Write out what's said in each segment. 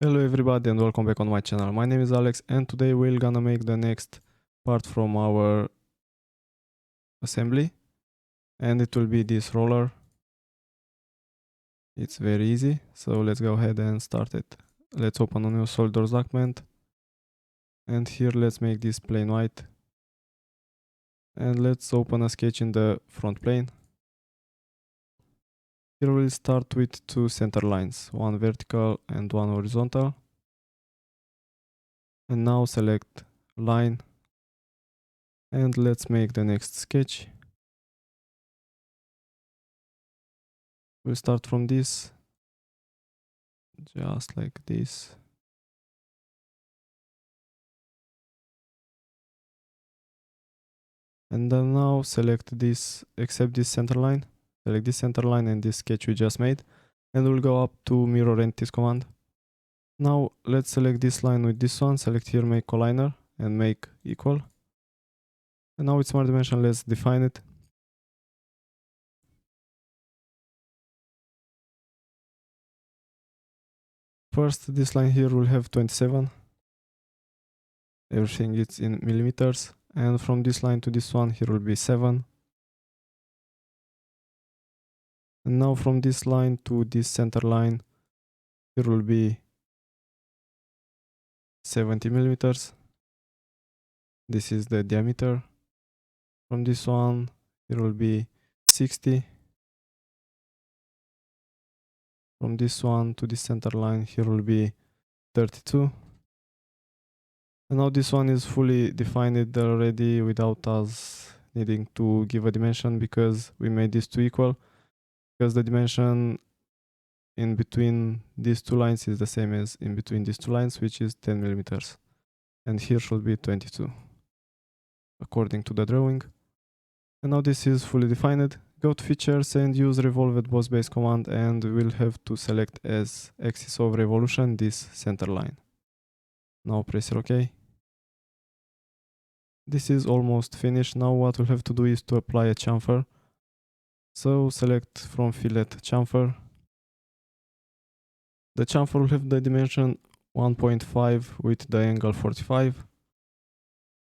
Hello everybody and welcome back on my channel. My name is Alex and today we're gonna make the next part from our assembly, and it will be this roller. It's very easy, so let's go ahead and start it. Let's open a new SolidWorks document, and here let's make this plane white, and let's open a sketch in the front plane. Here we'll start with two center lines, one vertical and one horizontal. And now select line and let's make the next sketch. We'll start from this, just like this. And then now select this, except this center line, select this center line and this sketch we just made, and we'll go up to mirror entities command. Now let's select this line with this one, select here make collinear and make equal. And now with smart dimension let's define it. First, this line here will have 27. Everything is in millimeters. And from this line to this one, here will be 7. And now from this line to this center line, here will be 70 millimeters. This is the diameter. From this one, here will be 60. From this one to this center line, here will be 32. And now this one is fully defined already without us needing to give a dimension, because we made these two equal, because the dimension in between these two lines is the same as in between these two lines, which is 10 millimeters. And here should be 22, according to the drawing. And now this is fully defined. Go to features and use revolve at boss base command, and we'll have to select as axis of revolution this center line. Now press OK. This is almost finished. Now what we'll have to do is to apply a chamfer. So select from fillet chamfer. The chamfer will have the dimension 1.5 with the angle 45.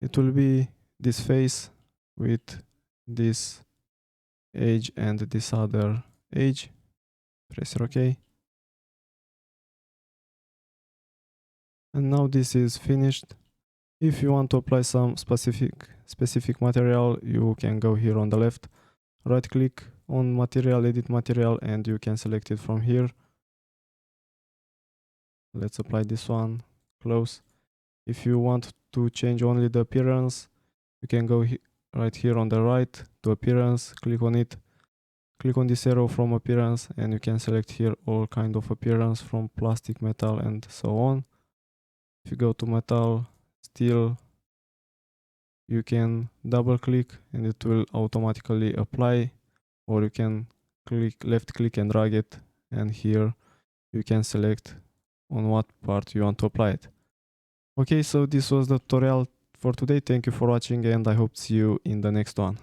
It will be this face with this edge and this other edge. Press OK. And now this is finished. If you want to apply some specific material, you can go here on the left, right click on material, edit material, and you can select it from here. Let's apply this one, close. If you want to change only the appearance, you can go right here on the right to appearance, click on it, click on this arrow from appearance, and you can select here all kind of appearance from plastic, metal, and so on. If you go to metal, steel, you can double click and it will automatically apply, or you can left click and drag it, and here you can select on what part you want to apply it. Okay, so this was the tutorial for today. Thank you for watching and I hope to see you in the next one.